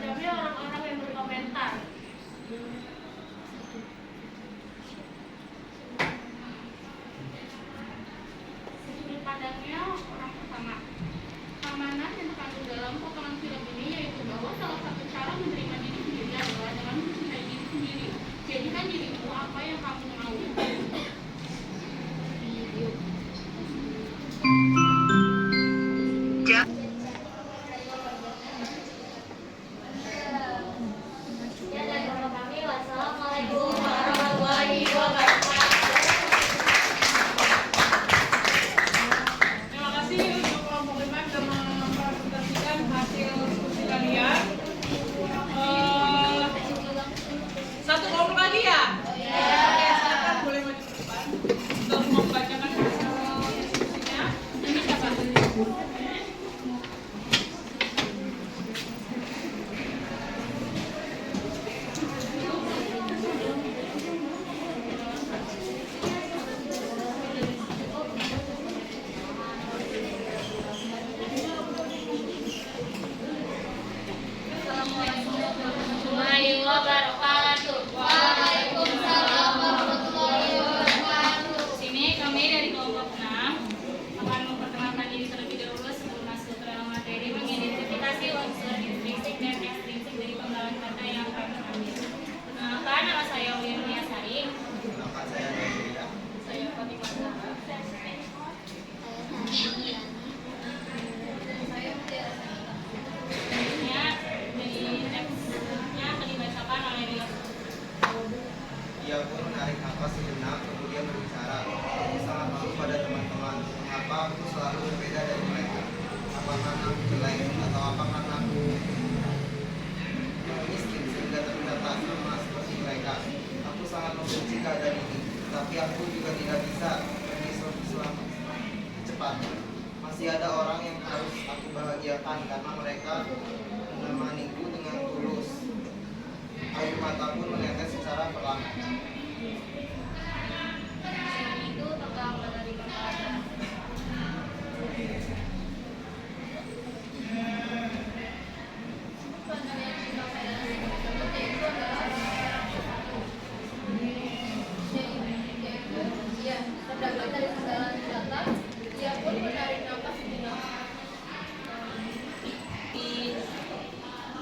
semacamnya orang-orang yang berkomentar. Sudut pandangnya orang pertama. Keamanan yang terkandung dalam potongan film ini yaitu bahwa salah satu cara menerima diri sendiri adalah dengan mencintai diri sendiri. Jadikan dirimu apa yang kamu mau. Ya, dari kami, wassalamualaikum warahmatullahi wabarakatuh. Terima kasih untuk kelompok 5 sudah mempresentasikan hasil diskusi kalian. Satu kelompok lagi ya? Oke, silakan boleh maju ke depan untuk membacakan hasil diskusinya. Ini siapa? Warahmatullahi wabarakatuh. Waalaikumsalam warahmatullahi wabarakatuh. Sini kami dari kelompok 6 akan memperkenalkan diri terlebih dahulu sebelum masuk ke dalam materi mengidentifikasi unsur intrinsik dan ekstrinsik dari penggalan kata yang kami ambil. Perkenalkan, nama saya Ulin Sari. Saya Fatimah Zahra. Selanjutnya dari teksnya akan dibacakan oleh Rio. Ia pun menarik nafas sejenak, kemudian berbicara. Aku sangat malu pada teman-teman. Mengapa aku selalu berbeda dari mereka? Apakah aku jelek atau apakah aku miskin sehingga terlihat tak sama seperti mereka? Aku sangat membenci keadaan ini, tapi aku juga tidak bisa pergi selama cepat. Masih ada orang yang harus aku bahagiakan karena mereka menemaniku dengan tulus. Air mata pun menetes secara perlahan. Selain itu terdampak dari kata-kata. Di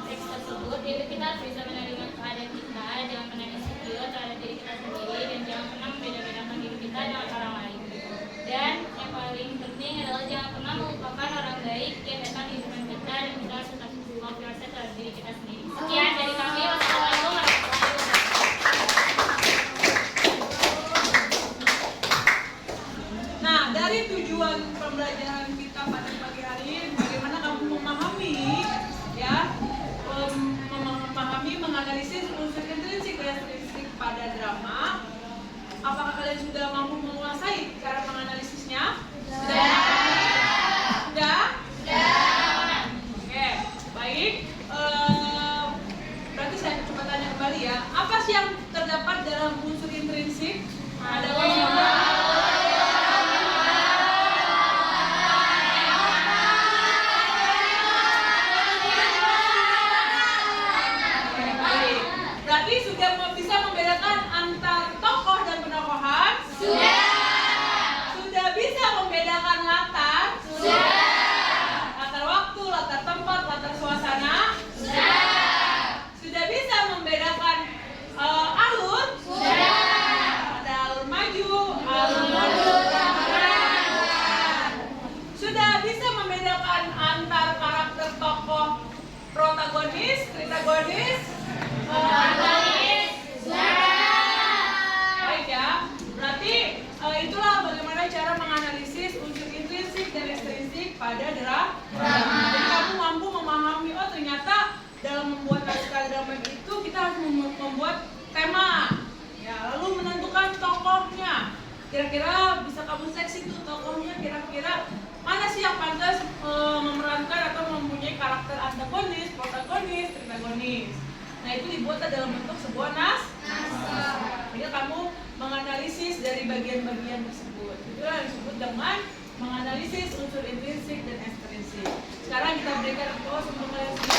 teks tersebut, diri kita harus bisa menerima keadaan kita, jangan pernah insecure terhadap diri kita sendiri, dan jangan pernah membeda-bedakan diri kita dengan orang lain. Dan yang paling penting adalah jangan pernah melupakan orang baik yang datang di hidup kita, dan kita harus tetap love yourself terhadap diri kita sendiri. Sekian dari kami. Wassalamualaikum warahmatullahi wabarakatuh. Nah, dari tujuan pembelajaran kita pada pagi hari ini, bagaimana kamu memahami, ya, memahami, menganalisis unsur intrinsik dan ekstrinsik pada drama. Apakah kalian sudah mampu menguasai cara menganalisisnya? Sudah? Sudah? Sudah. Oke, baik. Berarti saya coba tanya kembali ya. Apa sih yang terdapat dalam unsur intrinsik? Ada berarti sudah bisa membedakan antar tokoh dan penokohan? Sudah. Sudah bisa membedakan latar? Sudah. Latar waktu, latar tempat, latar suasana? Sudah. Sudah bisa membedakan alur? Sudah. Ada alur maju, alur mundur, sudah bisa membedakan antar karakter tokoh protagonis, tritagonis? Baik ya, berarti itulah bagaimana cara menganalisis unsur intrinsik dan ekstrinsik pada drama. Jadi kamu mampu memahami, oh ternyata dalam membuat naskah drama itu kita harus membuat tema, ya, lalu menentukan tokohnya. Kira-kira bisa kamu seleksi tuh tokohnya, kira-kira mana sih yang pantas memerankan atau mempunyai karakter antagonis, protagonis, tritagonis. Nah, itu dibuat dalam bentuk sebuah naskah. Jadi kamu menganalisis dari bagian-bagian tersebut. Itulah yang disebut dengan menganalisis unsur intrinsik dan ekstrinsik. Sekarang kita berikan applause untuk kalian semua.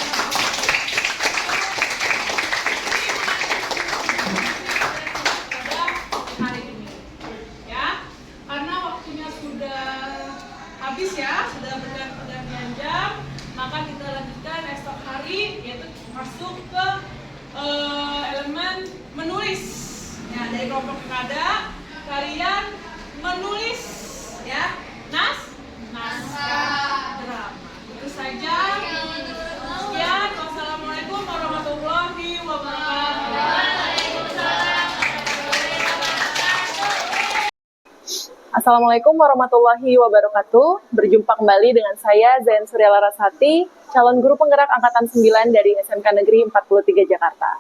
Maka kita lanjutkan esok hari, yaitu masuk ke elemen menulis. Ya, dari kelompok yang ada, kalian menulis ya naskah drama. Itu saja. Sekian. Wassalamualaikum warahmatullahi wabarakatuh. Assalamualaikum warahmatullahi wabarakatuh. Berjumpa kembali dengan saya Zain Surya Larasati, calon guru penggerak angkatan 9 dari SMK Negeri 43 Jakarta.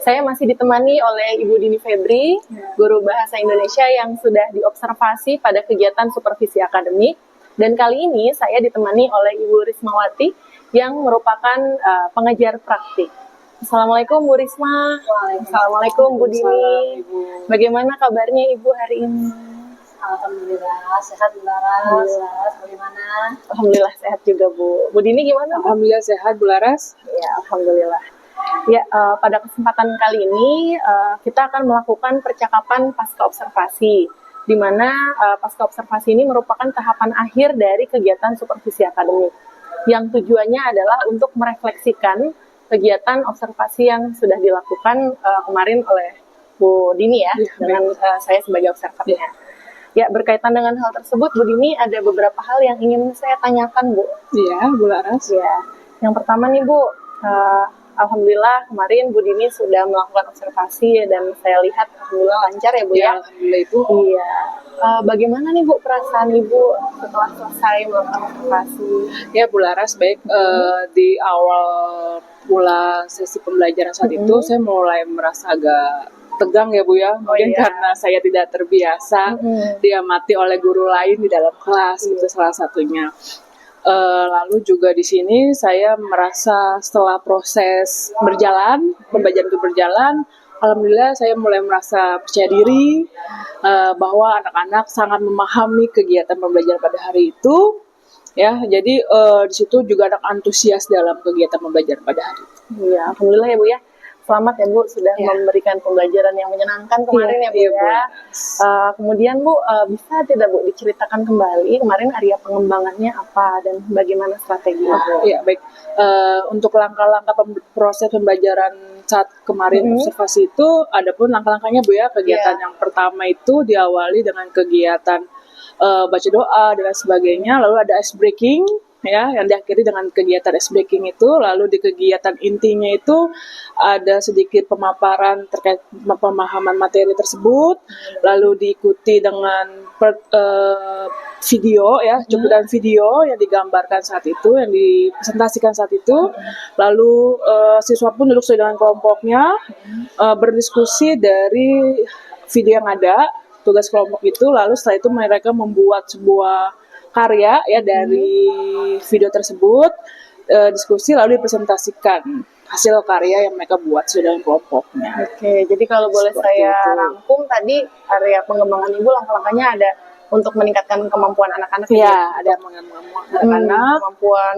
Saya masih ditemani oleh Ibu Dini Febri, guru bahasa Indonesia yang sudah diobservasi pada kegiatan supervisi akademik. Dan kali ini saya ditemani oleh Ibu Rismawati yang merupakan pengajar praktik. Assalamualaikum Bu Risma. Assalamualaikum Bu Dini. Bagaimana kabarnya Ibu hari ini? Alhamdulillah, sehat Bu Laras. Laras, bagaimana? Alhamdulillah sehat juga Bu. Bu Dini gimana? Alhamdulillah sehat Bu Laras. Ya, alhamdulillah. Ya, pada kesempatan kali ini kita akan melakukan percakapan pasca observasi, di mana pasca observasi ini merupakan tahapan akhir dari kegiatan supervisi akademik, yang tujuannya adalah untuk merefleksikan kegiatan observasi yang sudah dilakukan kemarin oleh Bu Dini ya, dengan saya sebagai observatornya. Ya, berkaitan dengan hal tersebut, Bu Dini, ada beberapa hal yang ingin saya tanyakan, Bu. Iya, Bu Laras. Ya, yang pertama nih, Bu, alhamdulillah kemarin Bu Dini sudah melakukan observasi dan saya lihat alhamdulillah lancar ya, Bu ya. Alhamdulillah Ibu. Iya. Bagaimana nih Bu perasaan Ibu setelah selesai melakukan observasi? Ya Bu Laras, baik di awal mula sesi pembelajaran saat itu saya mulai merasa agak tegang ya Bu ya, mungkin karena saya tidak terbiasa diamati oleh guru lain di dalam kelas, itu salah satunya. Lalu juga di sini saya merasa setelah proses berjalan, pembelajaran itu berjalan, alhamdulillah saya mulai merasa percaya diri bahwa anak-anak sangat memahami kegiatan pembelajaran pada hari itu. Ya, jadi di situ juga anak antusias dalam kegiatan pembelajaran pada hari itu. Iya, alhamdulillah ya Bu ya. Selamat ya Bu sudah memberikan pembelajaran yang menyenangkan kemarin ya Bu ya. Kemudian Bu, bisa tidak Bu diceritakan kembali kemarin area pengembangannya apa dan bagaimana strateginya? Iya baik. Untuk langkah-langkah proses pembelajaran saat kemarin observasi itu, ada pun langkah-langkahnya Bu ya. Kegiatan yang pertama itu diawali dengan kegiatan baca doa dan sebagainya, lalu ada ice breaking. Ya, yang diakhiri dengan kegiatan ice breaking itu, lalu di kegiatan intinya itu ada sedikit pemaparan terkait pemahaman materi tersebut, lalu diikuti dengan video ya, cuplikan video yang digambarkan saat itu, yang dipresentasikan saat itu, lalu siswa pun duduk sesuai dengan kelompoknya, berdiskusi dari video yang ada, tugas kelompok itu, lalu setelah itu mereka membuat sebuah karya ya dari video tersebut, diskusi lalu dipresentasikan hasil karya yang mereka buat sudah dengan kelompoknya. Oke, jadi kalau boleh saya rangkum tadi area pengembangan Ibu langkah-langkahnya ada untuk meningkatkan kemampuan anak-anak ya, ada anak-anak, kemampuan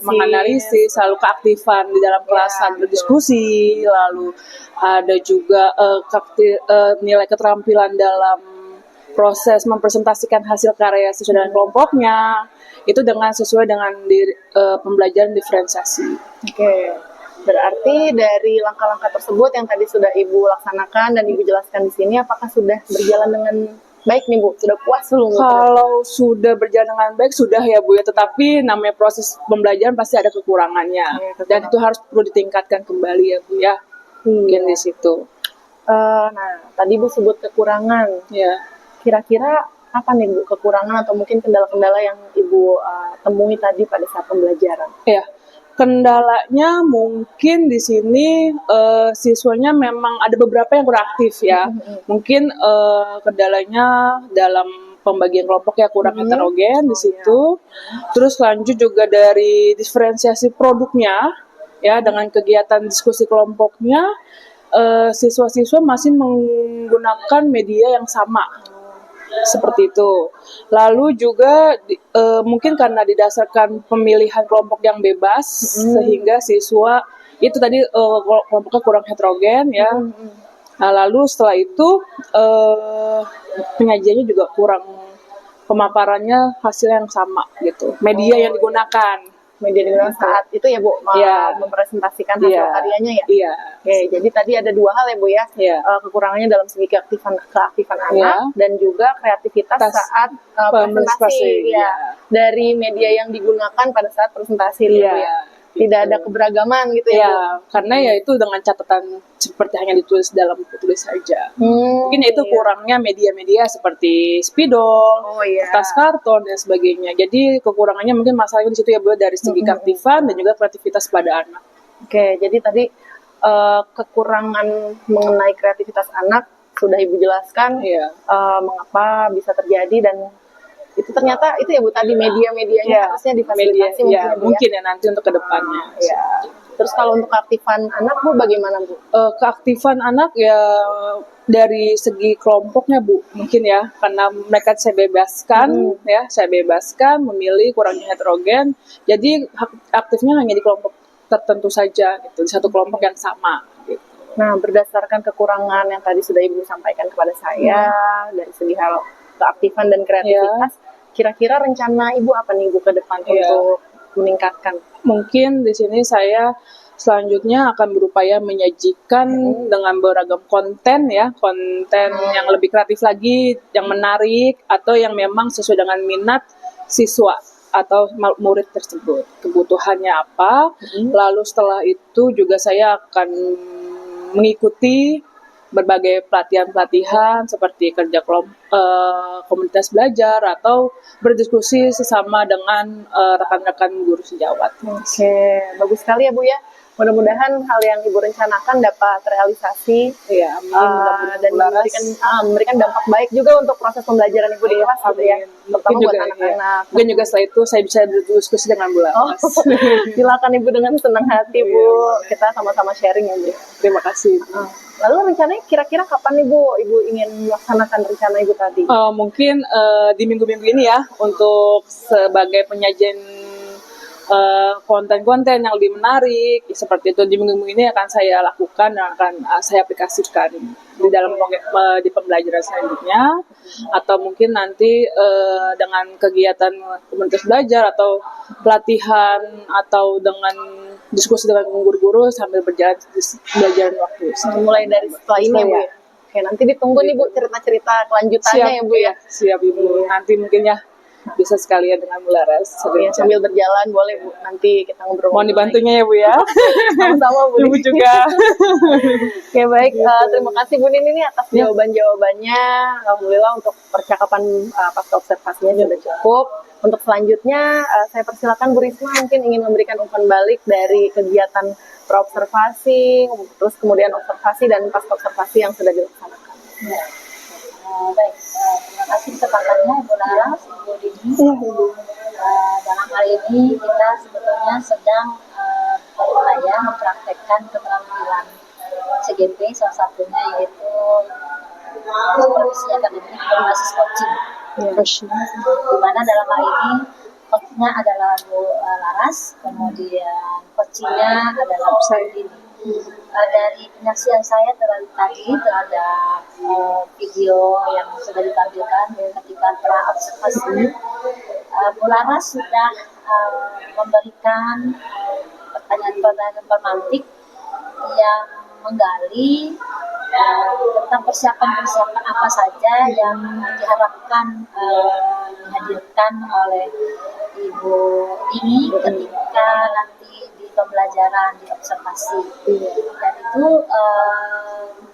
menganalisis, lalu keaktifan di dalam kelas berdiskusi, lalu ada juga nilai keterampilan dalam proses mempresentasikan hasil karya sesuai dengan kelompoknya, itu sesuai dengan pembelajaran diferensiasi. Oke, berarti dari langkah-langkah tersebut yang tadi sudah Ibu laksanakan dan Ibu jelaskan di sini, apakah sudah berjalan dengan baik nih Bu? Sudah puas belum? Kalau sudah berjalan dengan baik sudah ya Bu ya, tetapi namanya proses pembelajaran pasti ada kekurangannya, dan itu harus perlu ditingkatkan kembali ya Bu ya. Mungkin di situ. Nah, tadi Bu sebut kekurangan. Ya. Kira-kira apa nih Bu kekurangan atau mungkin kendala-kendala yang Ibu temui tadi pada saat pembelajaran? Ya, kendalanya mungkin di sini siswanya memang ada beberapa yang kurang aktif ya. Mungkin kendalanya dalam pembagian kelompok ya kurang heterogen di situ. Terus lanjut juga dari diferensiasi produknya ya, dengan kegiatan diskusi kelompoknya, siswa-siswa masih menggunakan media yang sama. Seperti itu. Lalu juga mungkin karena didasarkan pemilihan kelompok yang bebas, sehingga siswa itu tadi kelompoknya kurang heterogen ya. Nah, lalu setelah itu penyajiannya juga kurang, pemaparannya hasil yang sama gitu. Media yang digunakan media digunakan saat itu ya Bu, Iya. mempresentasikan hasil Iya. karyanya ya. Iya. Oke, jadi tadi ada 2 hal ya Bu ya. Iya. Kekurangannya dalam segi keaktifan anak Iya. dan juga kreativitas saat presentasi presentasi, ya. iya. Dari media yang digunakan pada saat presentasi gitu Iya. ya. Tidak ada keberagaman gitu ya. Ya, Bu? karena ya itu dengan catatan seperti hanya ditulis dalam buku tulis saja. Mungkin itu iya. kurangnya media-media seperti spidol, iya. kertas karton dan sebagainya. Jadi kekurangannya mungkin masalahnya di situ ya Bu, dari segi keaktifan dan juga kreativitas pada anak. Oke, jadi tadi kekurangan mengenai kreativitas anak sudah Ibu jelaskan Iya. mengapa bisa terjadi dan itu ternyata itu ya Bu tadi media-medianya harusnya difasilitasi Media, ya, Bu, mungkin ya nanti untuk kedepannya. ya. Terus kalau untuk keaktifan anak Bu bagaimana Bu? Keaktifan anak ya dari segi kelompoknya Bu, mungkin ya karena mereka saya bebaskan memilih kurangnya heterogen, jadi aktifnya hanya di kelompok tertentu saja gitu, di satu kelompok yang sama gitu. Nah, berdasarkan kekurangan yang tadi sudah Ibu sampaikan kepada saya dari segi hal keaktifan dan kreativitas, kira-kira rencana Ibu apa nih Ibu ke depan untuk meningkatkan? Mungkin di sini saya selanjutnya akan berupaya menyajikan dengan beragam konten ya, konten yang lebih kreatif lagi, yang menarik atau yang memang sesuai dengan minat siswa atau murid tersebut. Kebutuhannya apa? Lalu setelah itu juga saya akan mengikuti berbagai pelatihan-pelatihan seperti kerja komunitas belajar atau berdiskusi sesama dengan rekan-rekan guru sejawat. Oke, bagus sekali ya Bu ya. Mudah-mudahan hal yang Ibu rencanakan dapat terrealisasi ya, dan memberikan dampak baik juga untuk proses pembelajaran Ibu di kelas gitu ya, terutama buat anak-anak. Mungkin juga setelah itu saya bisa berdiskusi dengan Bu Laras. Silakan Ibu dengan senang hati Bu, kita sama-sama sharing ya Bu. Terima kasih. Lalu rencananya kira-kira kapan nih Bu, Ibu ingin melaksanakan rencana Ibu tadi? Mungkin di minggu-minggu ini ya, untuk sebagai penyajian konten-konten yang lebih menarik seperti itu di minggu-minggu ini akan saya lakukan dan akan saya aplikasikan di dalam di pembelajaran selanjutnya, atau mungkin nanti dengan kegiatan komunitas belajar atau pelatihan atau dengan diskusi dengan guru-guru sambil berjalan pembelajaran waktu. Mulai dari setelah ini ya Bu ya? Oke, nanti ditunggu nih Bu cerita-cerita kelanjutannya ya Bu ya. Siap Ibu, nanti mungkin ya bisa sekalian dengan Bu Laras. Ya, sambil berjalan boleh Bu, nanti kita ngobrol. Mohon dibantunya ya Bu ya. Sama-sama Bu. Ibu juga. Oke baik, terima kasih Bu Nini nih atas jawaban-jawabannya. Alhamdulillah untuk percakapan pasca observasinya sudah cukup. Untuk selanjutnya saya persilakan Bu Risma mungkin ingin memberikan umpan balik dari kegiatan praobservasi, terus kemudian observasi dan pasca observasi yang sudah dilaksanakan. Baik, terima kasih kesempatannya Ibu Laras, Ibu Dini. Dalam hal ini kita sebetulnya sedang berupaya mempraktekkan keterampilan CGP, salah satunya yaitu supervisi akademik berbasis coaching. Di mana dalam hal ini coachnya adalah Bu Laras, kemudian coachingnya adalah Bu Dini. Dari penyaksian saya tadi terhadap video yang sudah ditampilkan ketika pra-observasi, Bu Laras sudah memberikan pertanyaan-pertanyaan informatif yang menggali tentang persiapan-persiapan apa saja yang diharapkan dihadirkan oleh Ibu Dini ketika nanti di pembelajaran di observasi, dan itu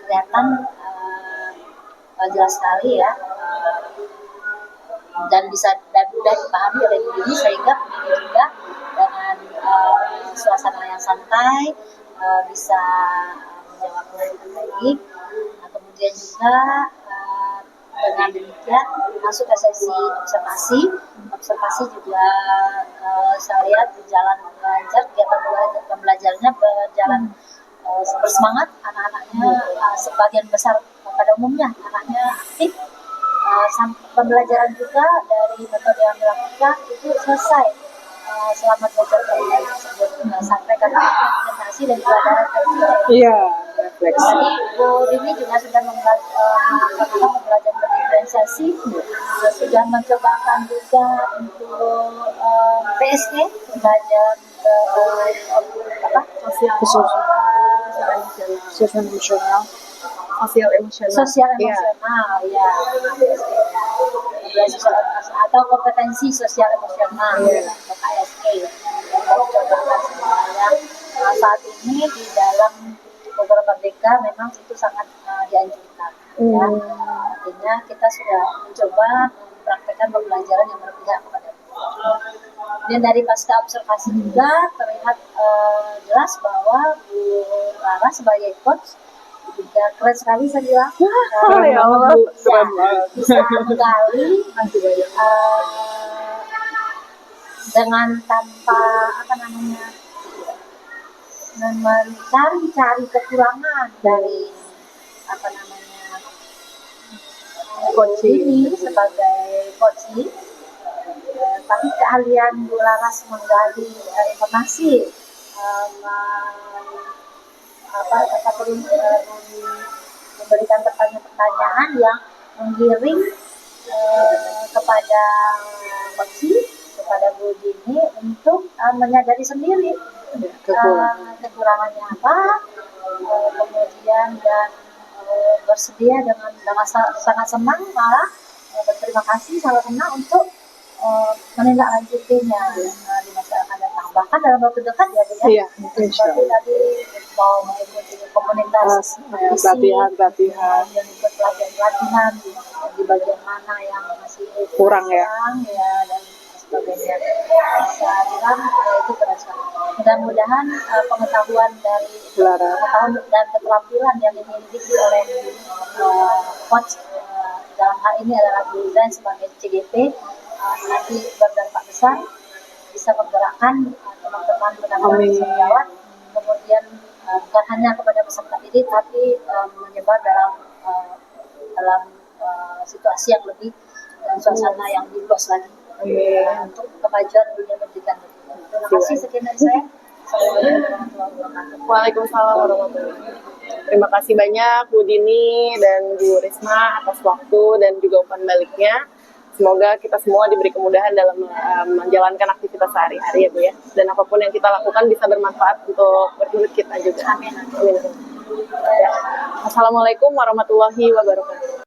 kelihatan jelas sekali ya, dan bisa mudah dipahami oleh Ibu Dini, sehingga ini juga dengan suasana yang santai bisa menjawab dengan baik. Kemudian juga dengan demikian masuk ke sesi observasi. Observasi juga saya lihat berjalan lancar, kegiatan pembelajarannya berjalan bersemangat, anak-anaknya sebagian besar pada umumnya anaknya aktif. Pembelajaran juga dari metode yang dilakukan itu selesai selama 2 jam tersebut, sampai ke implementasi dan juga ada refleksi. Iya, refleksi. Bu Dini juga sudah melakukan pembelajaran berdiferensiasi, sudah mencobakan juga untuk PSG, pembelajaran apa? Sosial emosional. Sosial emosional. Sosial Iya. emosional, ya. Atau kompetensi sosial emosional atau KSE. Coba semuanya. Saat ini di dalam program Merdeka memang itu sangat dianjurkan. Ya. Artinya kita sudah mencoba mempraktekkan pembelajaran yang berpihak kepada guru. Dan dari pasca observasi juga terlihat jelas bahwa Bu Rara sebagai coach juga keren sekali saya bilang. Ya Allah, keren banget. Bisa menggali dengan tanpa apa namanya mencari kekurangan dari apa namanya coach ini sebagai coach tapi keahlian Bu Laras menggali informasi memberikan pertanyaan-pertanyaan yang menggiring kepada coach kepada Bu Dini untuk menyadari sendiri kekurangannya apa, kemudian dan bersedia dengan sangat senang malah berterima kasih sangat senang untuk menindaklanjutinya di masa akan datang. Bahkan dalam waktu dekat ya, Iya, seperti tadi mau mengikuti komunitas pelatihan dan ikut pelatihan di bagian mana yang masih kurang ya. Dan sebagainya. Saya bilang itu keren sekali. Mudah-mudahan pengetahuan pengetahuan dan keterampilan yang dimiliki oleh coach dalam hal ini adalah Bu Zain sebagai CGP nanti berdampak besar, bisa menggerakkan teman-teman penanggung jawab, kemudian bukan hanya kepada peserta didik tapi menyebar dalam situasi yang lebih dan suasana yang lebih luas lagi untuk kemajuan dunia pendidikan. Terima kasih, sekian dari saya. Waalaikumsalam warahmatullahi wabarakatuh. Terima kasih banyak Bu Dini dan Bu Risma atas waktu dan juga umpan baliknya. Semoga kita semua diberi kemudahan dalam menjalankan aktivitas sehari-hari ya Bu ya. Dan apapun yang kita lakukan bisa bermanfaat untuk berikut kita juga. Amin. Ya. Assalamualaikum warahmatullahi wabarakatuh.